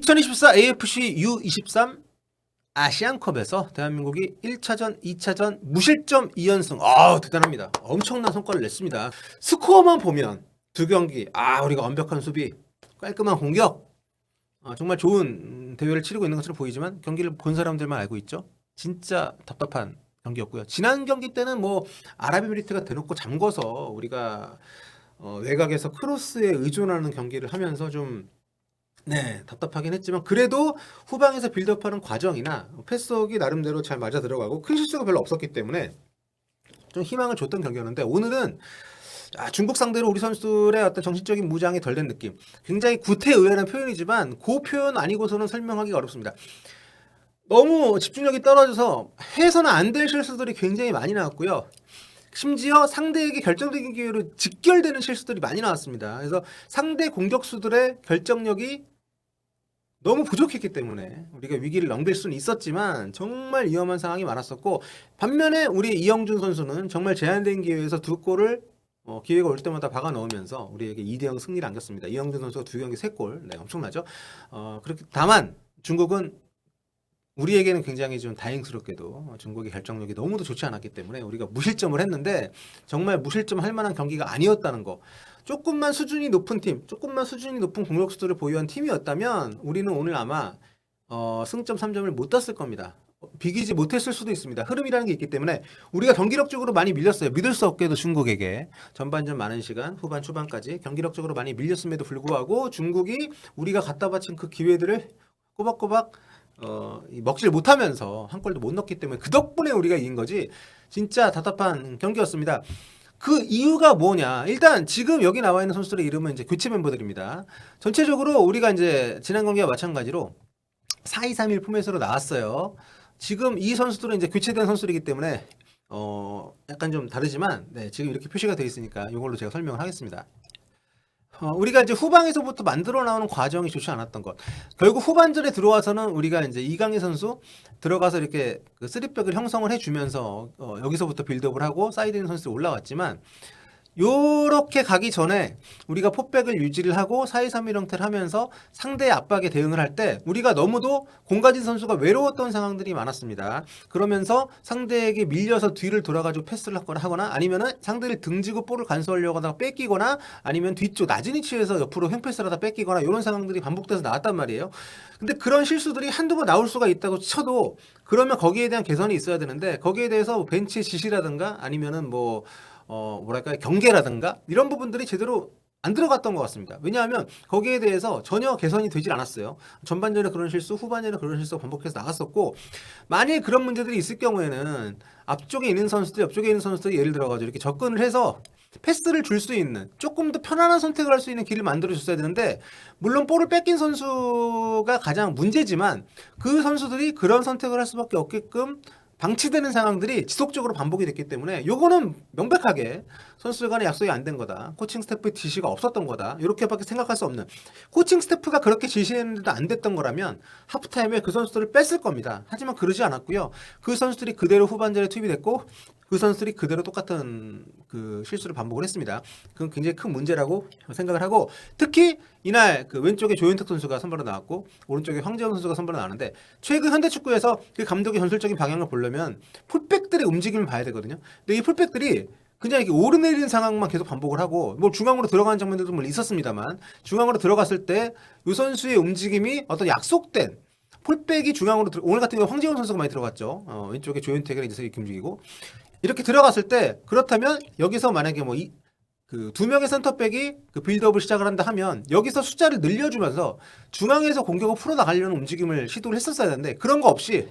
2024 AFC U23 아시안컵에서 대한민국이 1차전, 2차전 무실점 2연승. 대단합니다. 엄청난 성과를 냈습니다. 스코어만 보면 두 경기 우리가 완벽한 수비, 깔끔한 공격, 정말 좋은 대회를 치르고 있는 것처럼 보이지만 경기를 본 사람들만 알고 있죠. 진짜 답답한 경기였고요. 지난 경기 때는 뭐 아랍에미리트가 대놓고 잠궈서 우리가 외곽에서 크로스에 의존하는 경기를 하면서 좀 답답하긴 했지만 그래도 후방에서 빌드업하는 과정이나 패스워크가 나름대로 잘 맞아 들어가고 큰 실수가 별로 없었기 때문에 좀 희망을 줬던 경기였는데, 오늘은 중국 상대로 우리 선수들의 어떤 정신적인 무장이 덜 된 느낌, 굉장히 구태의연한 표현이지만 그 표현 아니고서는 설명하기가 어렵습니다. 너무 집중력이 떨어져서 해서는 안 될 실수들이 굉장히 많이 나왔고요. 심지어 상대에게 결정적인 기회로 직결되는 실수들이 많이 나왔습니다. 그래서 상대 공격수들의 결정력이 너무 부족했기 때문에 우리가 위기를 넘길 수는 있었지만 정말 위험한 상황이 많았었고, 반면에 우리 이영준 선수는 정말 제한된 기회에서 두 골을 기회가 올 때마다 박아 넣으면서 우리에게 2대0 승리를 안겼습니다. 이영준 선수가 두 경기 3골, 엄청나죠. 그렇게 다만 중국은 우리에게는 굉장히 좀 다행스럽게도 중국의 결정력이 너무도 좋지 않았기 때문에 우리가 무실점을 했는데, 정말 무실점 할 만한 경기가 아니었다는 거. 조금만 수준이 높은 팀, 조금만 수준이 높은 공격수들을 보유한 팀이었다면 우리는 오늘 아마 승점 3점을 못 땄을 겁니다. 비기지 못했을 수도 있습니다. 흐름이라는 게 있기 때문에 우리가 경기력적으로 많이 밀렸어요. 믿을 수 없게도 중국에게 전반전 많은 시간, 후반 초반까지 경기력적으로 많이 밀렸음에도 불구하고 중국이 우리가 갖다 바친 그 기회들을 꼬박꼬박 먹질 못하면서 한 골도 못 넣기 때문에 그 덕분에 우리가 이긴 거지. 진짜 답답한 경기였습니다. 그 이유가 뭐냐? 일단 지금 여기 나와 있는 선수들의 이름은 이제 교체 멤버들입니다. 전체적으로 우리가 이제 지난 경기와 마찬가지로 4-2-3-1 포맷으로 나왔어요. 지금 이 선수들은 이제 교체된 선수들이기 때문에 약간 좀 다르지만 지금 이렇게 표시가 되어 있으니까 이걸로 제가 설명을 하겠습니다. 우리가 이제 후방에서부터 만들어 나오는 과정이 좋지 않았던 것. 결국 후반전에 들어와서는 우리가 이제 이강인 선수 들어가서 이렇게 그 쓰리백을 형성을 해주면서 여기서부터 빌드업을 하고 사이드 있는 선수들이 올라왔지만, 요렇게 가기 전에 우리가 포백을 유지를 하고 4-2-3-1 형태를 하면서 상대의 압박에 대응을 할 때 우리가 너무도 공가진 선수가 외로웠던 상황들이 많았습니다. 그러면서 상대에게 밀려서 뒤를 돌아가지고 패스를 하거나 아니면은 상대를 등지고 볼을 간수하려고 하다가 뺏기거나 아니면 뒤쪽 낮은 위치에서 옆으로 횡패스를 하다 뺏기거나 이런 상황들이 반복돼서 나왔단 말이에요. 근데 그런 실수들이 한두 번 나올 수가 있다고 쳐도 그러면 거기에 대한 개선이 있어야 되는데, 거기에 대해서 벤치의 지시라든가 아니면은 경계라든가 이런 부분들이 제대로 안 들어갔던 것 같습니다. 왜냐하면 거기에 대해서 전혀 개선이 되질 않았어요. 전반전에 그런 실수, 후반전에 그런 실수가 반복해서 나갔었고, 만일 그런 문제들이 있을 경우에는 앞쪽에 있는 선수들, 옆쪽에 있는 선수들이 예를 들어가지고 이렇게 접근을 해서 패스를 줄 수 있는, 조금 더 편안한 선택을 할 수 있는 길을 만들어줬어야 되는데, 물론 볼을 뺏긴 선수가 가장 문제지만 그 선수들이 그런 선택을 할 수밖에 없게끔 방치되는 상황들이 지속적으로 반복이 됐기 때문에 요거는 명백하게 선수들 간의 약속이 안 된 거다, 코칭 스태프의 지시가 없었던 거다, 이렇게밖에 생각할 수 없는, 코칭 스태프가 그렇게 지시했는데도 안 됐던 거라면 하프타임에 그 선수들을 뺐을 겁니다. 하지만 그러지 않았고요. 그 선수들이 그대로 후반전에 투입이 됐고 그 선수들이 그대로 똑같은 그 실수를 반복을 했습니다. 그건 굉장히 큰 문제라고 생각을 하고, 특히 이날 그 왼쪽에 조현택 선수가 선발로 나왔고 오른쪽에 황재영 선수가 선발로 나왔는데, 최근 현대 축구에서 그 감독의 전술적인 방향을 보려면 풀백들의 움직임을 봐야 되거든요. 근데 이 풀백들이 그냥 이렇게 오르내리는 상황만 계속 반복을 하고, 뭐 중앙으로 들어가는 장면들도 물론 있었습니다만, 중앙으로 들어갔을 때 이 선수의 움직임이 어떤 약속된, 풀백이 중앙으로 오늘 같은 경우 황재원 선수가 많이 들어갔죠. 왼쪽에 조현택이랑 이제 이렇게 움직이고 이렇게 들어갔을 때, 그렇다면 여기서 만약에 그 두 명의 센터백이 그 빌드업을 시작을 한다 하면 여기서 숫자를 늘려주면서 중앙에서 공격을 풀어나가려는 움직임을 시도를 했었어야 되는데, 그런 거 없이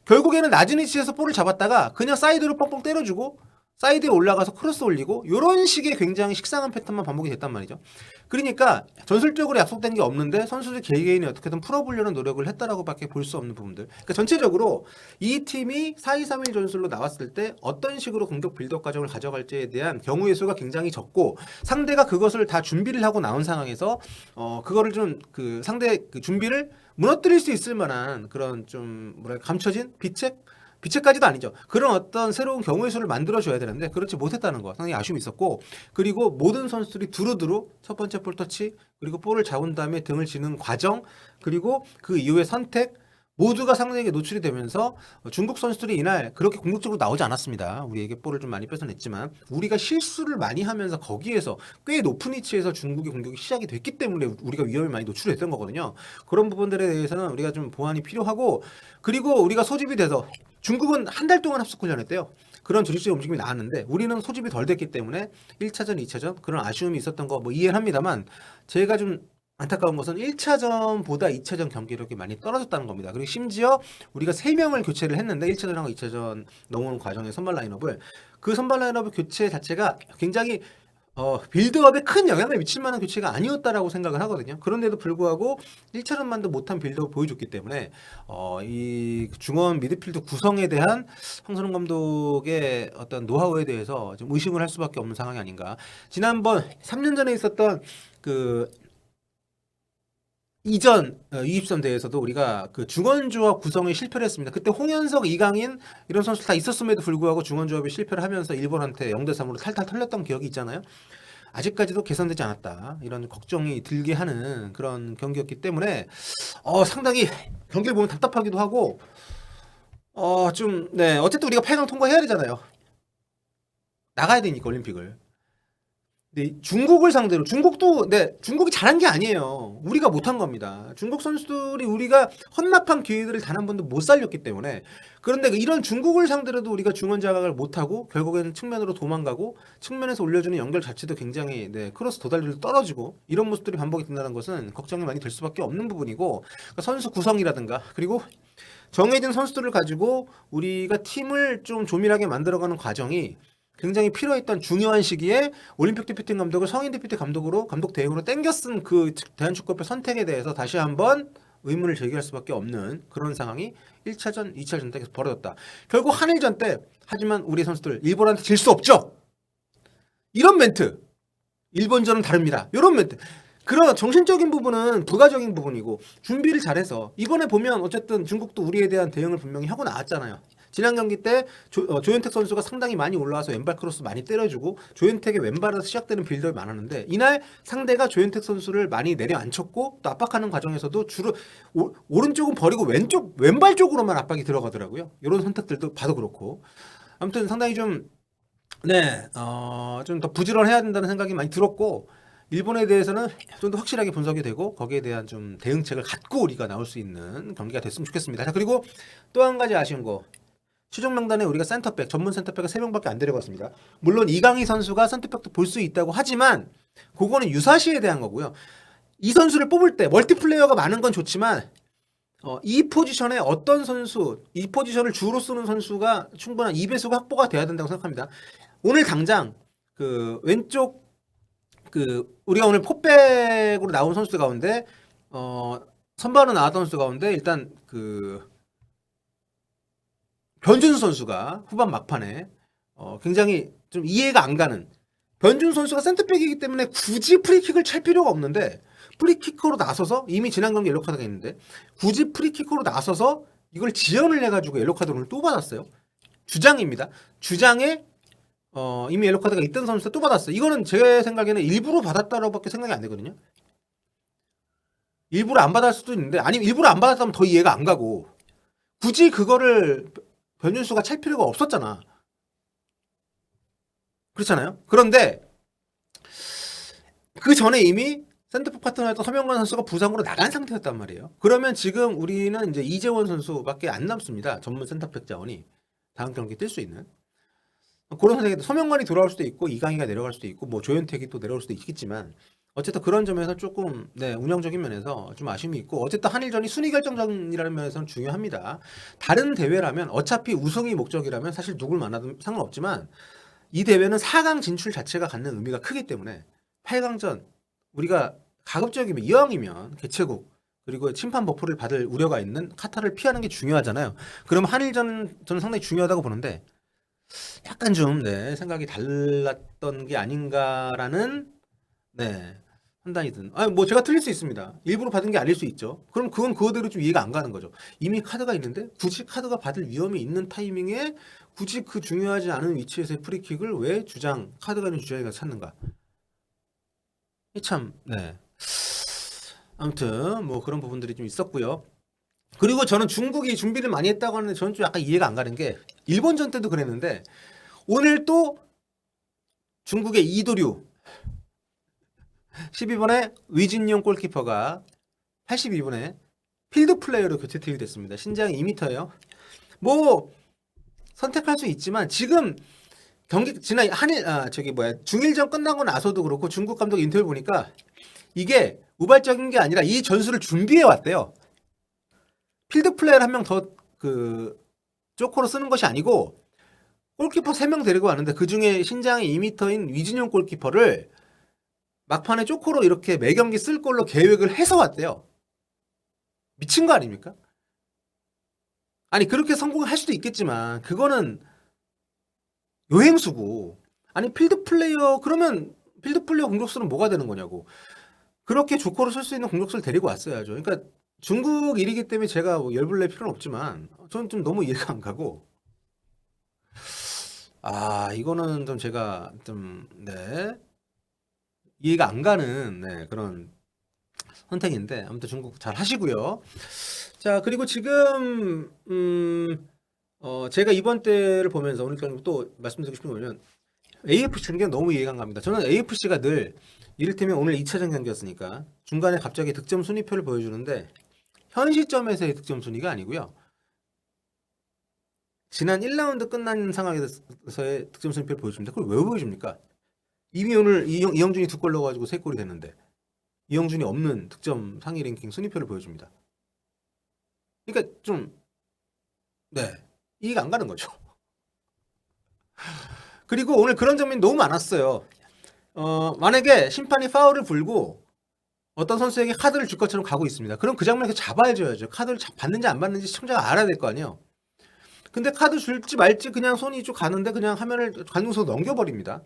결국에는 낮은 위치에서 볼을 잡았다가 그냥 사이드로 뻥뻥 때려주고 사이드에 올라가서 크로스 올리고 이런 식의 굉장히 식상한 패턴만 반복이 됐단 말이죠. 그러니까 전술적으로 약속된 게 없는데 선수들 개개인이 어떻게든 풀어보려는 노력을 했다라고 밖에 볼 수 없는 부분들. 그러니까 전체적으로 이 팀이 4-2-3-1 전술로 나왔을 때 어떤 식으로 공격 빌드업 과정을 가져갈지에 대한 경우의 수가 굉장히 적고, 상대가 그것을 다 준비를 하고 나온 상황에서 그거를 좀 그 상대 그 준비를 무너뜨릴 수 있을 만한 그런 좀 감춰진 비책 비체까지도 아니죠. 그런 어떤 새로운 경우의 수를 만들어줘야 되는데 그렇지 못했다는 거 상당히 아쉬움이 있었고, 그리고 모든 선수들이 두루두루 첫 번째 볼 터치, 그리고 볼을 잡은 다음에 등을 지는 과정, 그리고 그 이후의 선택 모두가 상대에게 노출이 되면서 중국 선수들이 이날 그렇게 공격적으로 나오지 않았습니다. 우리에게 볼을 좀 많이 뺏어냈지만 우리가 실수를 많이 하면서 거기에서 꽤 높은 위치에서 중국의 공격이 시작이 됐기 때문에 우리가 위험에 많이 노출됐던 거거든요. 그런 부분들에 대해서는 우리가 좀 보완이 필요하고, 그리고 우리가 소집이 돼서 중국은 한 달 동안 합숙 훈련했대요. 그런 조직적 움직임이 나왔는데 우리는 소집이 덜 됐기 때문에 1차전, 2차전 그런 아쉬움이 있었던 거 뭐 이해는 합니다만, 제가 좀 안타까운 것은 1차전보다 2차전 경기력이 많이 떨어졌다는 겁니다. 그리고 심지어 우리가 3명을 교체를 했는데 1차전하고 2차전 넘어오는 과정의 선발 라인업을, 그 선발 라인업 교체 자체가 굉장히 빌드업에 큰 영향을 미칠 만한 교체가 아니었다라고 생각을 하거든요. 그런데도 불구하고 1차전만도 못한 빌드업 보여줬기 때문에 이 중원 미드필드 구성에 대한 황선홍 감독의 어떤 노하우에 대해서 좀 의심을 할 수밖에 없는 상황이 아닌가. 지난번 3년 전에 있었던 그 이전 U23 대회에서도 우리가 그 중원조합 구성에 실패를 했습니다. 그때 홍현석, 이강인 이런 선수 다 있었음에도 불구하고 중원조합이 실패를 하면서 일본한테 0대3으로 탈탈 털렸던 기억이 있잖아요. 아직까지도 개선되지 않았다, 이런 걱정이 들게 하는 그런 경기였기 때문에 상당히 경기를 보면 답답하기도 하고 좀 네, 어쨌든 우리가 8강 통과해야 되잖아요. 나가야 되니까 올림픽을. 네, 중국을 상대로, 중국도 중국이 잘한 게 아니에요. 우리가 못한 겁니다. 중국 선수들이 우리가 헌납한 기회들을 단 한 번도 못 살렸기 때문에. 그런데 이런 중국을 상대로도 우리가 중원 자각을 못하고 결국에는 측면으로 도망가고 측면에서 올려주는 연결 자체도 굉장히 크로스 도달률도 떨어지고 이런 모습들이 반복이 된다는 것은 걱정이 많이 될 수밖에 없는 부분이고, 그러니까 선수 구성이라든가 그리고 정해진 선수들을 가지고 우리가 팀을 좀 조밀하게 만들어가는 과정이 굉장히 필요했던 중요한 시기에 올림픽 대표팀 감독을 성인 대표팀 감독으로, 감독 대행으로 땡겨 쓴 그 대한축구협회 선택에 대해서 다시 한번 의문을 제기할 수밖에 없는 그런 상황이 1차전, 2차전 때 계속 벌어졌다. 결국 한일전 때 하지만 우리 선수들 일본한테 질 수 없죠. 이런 멘트. 일본전은 다릅니다. 이런 멘트. 그런 정신적인 부분은 부가적인 부분이고, 준비를 잘해서 이번에 보면 어쨌든 중국도 우리에 대한 대응을 분명히 하고 나왔잖아요. 지난 경기 때 조현택 선수가 상당히 많이 올라와서 왼발 크로스 많이 때려주고 조현택의 왼발에서 시작되는 빌드업이 많았는데, 이날 상대가 조현택 선수를 많이 내려앉혔고 또 압박하는 과정에서도 주로 오른쪽은 버리고 왼발 쪽으로만 압박이 들어가더라고요. 이런 선택들도 봐도 그렇고, 아무튼 상당히 좀 좀 더 부지런해야 된다는 생각이 많이 들었고, 일본에 대해서는 좀 더 확실하게 분석이 되고 거기에 대한 좀 대응책을 갖고 우리가 나올 수 있는 경기가 됐으면 좋겠습니다. 자, 그리고 또 한 가지 아쉬운 거, 최종 명단에 우리가 센터백, 전문 센터백을 3명밖에 안 데려갔습니다. 물론 이강희 선수가 센터백도 볼 수 있다고 하지만 그거는 유사시에 대한 거고요. 이 선수를 뽑을 때 멀티플레이어가 많은 건 좋지만 이 포지션에 어떤 선수, 이 포지션을 주로 쓰는 선수가 충분한 2배수가 확보가 돼야 된다고 생각합니다. 오늘 당장 그 왼쪽 우리가 오늘 포백으로 나온 선수들 가운데 선발로 나왔던 선수 가운데 일단 변준수 선수가 후반 막판에 굉장히 좀 이해가 안 가는, 변준수 선수가 센터백이기 때문에 굳이 프리킥을 찰 필요가 없는데 프리키커로 나서서, 이미 지난 경기 옐로카드가 있는데 굳이 프리키커로 나서서 이걸 지연을 해가지고 옐로카드를 또 받았어요. 주장입니다. 주장에 이미 옐로카드가 있던 선수가 또 받았어요. 이거는 제 생각에는 일부러 받았다라고밖에 생각이 안 되거든요. 일부러 안 받을 수도 있는데, 아니면 일부러 안 받았다면 더 이해가 안 가고, 굳이 그거를 변준수가 찰 필요가 없었잖아. 그렇잖아요. 그런데 그 전에 이미 센터포 파트너였던 서명관 선수가 부상으로 나간 상태였단 말이에요. 그러면 지금 우리는 이제 이재원 선수밖에 안 남습니다. 전문 센터백 자원이 다음 경기 뛸 수 있는 그런 선택이, 서명관이 돌아올 수도 있고 이강희가 내려갈 수도 있고 뭐 조현택이 또 내려올 수도 있겠지만, 어쨌든 그런 점에서 조금 운영적인 면에서 좀 아쉬움이 있고, 어쨌든 한일전이 순위 결정전이라는 면에서는 중요합니다. 다른 대회라면 어차피 우승이 목적이라면 사실 누굴 만나도 상관없지만 이 대회는 4강 진출 자체가 갖는 의미가 크기 때문에 8강전 우리가 가급적이면, 이왕이면 개최국 그리고 침판 버프를 받을 우려가 있는 카타르를 피하는 게 중요하잖아요. 그럼 한일전 저는 상당히 중요하다고 보는데 약간 좀 생각이 달랐던 게 아닌가라는 판단이든. 아니 뭐 제가 틀릴 수 있습니다. 일부러 받은 게 아닐 수 있죠. 그럼 그건 그거대로 좀 이해가 안 가는 거죠. 이미 카드가 있는데 굳이 카드가 받을 위험이 있는 타이밍에 굳이 그 중요하지 않은 위치에서의 프리킥을 왜 주장 카드가 있는 주장이 가서 찾는가? 이 참 네. 아무튼 뭐 그런 부분들이 좀 있었고요. 그리고 저는 중국이 준비를 많이 했다고 하는데 저는 좀 약간 이해가 안 가는 게 일본전 때도 그랬는데 오늘 또 중국의 이도류 12번에 위진용 골키퍼가 82분에 필드 플레이어로 교체 투입됐습니다. 신장이 2m예요. 뭐 선택할 수 있지만 지금 경기 지난 중일전 끝나고 나서도 그렇고 중국 감독 인터뷰 보니까 이게 우발적인 게 아니라 이 전술을 준비해 왔대요. 필드 플레이어를 한 명 더 그 쪼코로 쓰는 것이 아니고 골키퍼 3명 데리고 왔는데 그 중에 신장이 2m인 위진용 골키퍼를 막판에 쪼코로 이렇게 매 경기 쓸 걸로 계획을 해서 왔대요. 미친 거 아닙니까? 아니 그렇게 성공할 수도 있겠지만 그거는 요행수고 아니 필드 플레이어 그러면 필드 플레이어 공격수는 뭐가 되는 거냐고 그렇게 조커로 쓸 수 있는 공격수를 데리고 왔어야죠. 그러니까 중국 일이기 때문에 제가 뭐 열불낼 필요는 없지만 저는 좀 너무 이해가 안 가고 아 이거는 좀 제가 좀 네 이해가 안 가는 네, 그런 선택인데 아무튼 중국 잘 하시고요. 자 그리고 지금 제가 이번 때를 보면서 오늘 또 말씀드리고 싶은 거는 AFC 경기가 너무 이해가 안 갑니다. 저는 AFC가 늘 이를테면 오늘 2차전 경기였으니까 중간에 갑자기 득점 순위표를 보여주는데 현 시점에서의 득점 순위가 아니고요. 지난 1라운드 끝난 상황에서의 득점 순위표를 보여줍니다. 그걸 왜 보여줍니까? 이미 오늘 이영준이 2골 넣어가지고 3골이 됐는데 이영준이 없는 득점 상위 랭킹 순위표를 보여줍니다. 그러니까 좀 네, 이해가 안 가는 거죠. 그리고 오늘 그런 장면이 너무 많았어요. 만약에 심판이 파울을 불고 어떤 선수에게 카드를 줄 것처럼 가고 있습니다. 그럼 그 장면에서 잡아줘야죠. 카드를 받는지 안 받는지 시청자가 알아야 될 거 아니에요. 근데 카드 줄지 말지 그냥 손이 쭉 가는데 그냥 화면을 관중석으로 넘겨버립니다.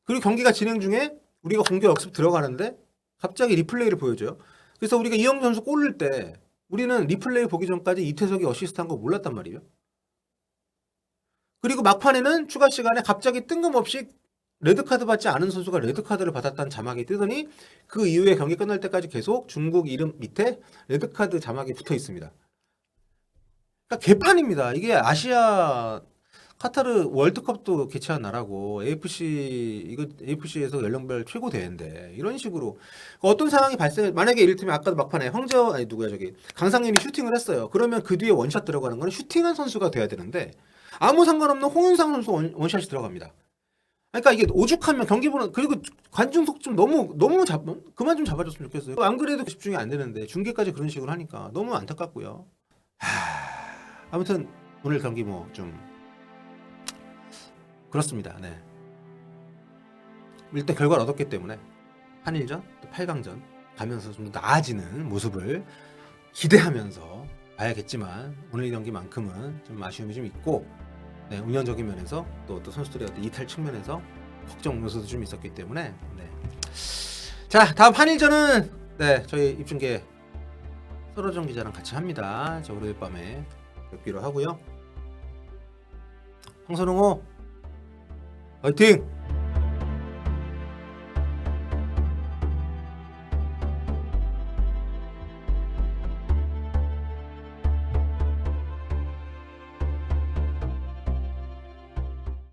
그리고 경기가 진행 중에 우리가 공격 역습 들어가는데 갑자기 리플레이를 보여줘요. 그래서 우리가 이영준 선수 골 넣을 때 우리는 리플레이 보기 전까지 이태석이 어시스트한 거 몰랐단 말이에요. 그리고 막판에는 추가 시간에 갑자기 뜬금없이 레드카드 받지 않은 선수가 레드카드를 받았다는 자막이 뜨더니 그 이후에 경기 끝날 때까지 계속 중국 이름 밑에 레드카드 자막이 붙어 있습니다. 그러니까 개판입니다. 이게 아시아 카타르 월드컵도 개최한 나라고 AFC에서 연령별 최고 대회인데 이런 식으로 어떤 상황이 만약에 이를테면 아까도 막판에 강상현이 슈팅을 했어요. 그러면 그 뒤에 원샷 들어가는 건 슈팅한 선수가 돼야 되는데 아무 상관없는 홍윤상 선수 원샷이 들어갑니다. 그러니까 이게 오죽하면 경기 보는 그리고 관중석 좀 너무 그만 좀 잡아줬으면 좋겠어요. 안 그래도 집중이 안 되는데 중계까지 그런 식으로 하니까 너무 안타깝고요. 아무튼 오늘 경기 뭐 좀 그렇습니다. 네. 일단 결과를 얻었기 때문에 한일전 또 8강전 가면서 좀 나아지는 모습을 기대하면서 봐야겠지만 오늘 경기만큼은 좀 아쉬움이 좀 있고 네, 운영적인 면에서 또 선수들의 어떤 이탈 측면에서 걱정 요소도 좀 있었기 때문에 네. 자 다음 한일전은 네 저희 입중계 서로정 기자랑 같이 합니다. 저 월요일 밤에 뵙기로 하고요. 황선홍호 화이팅!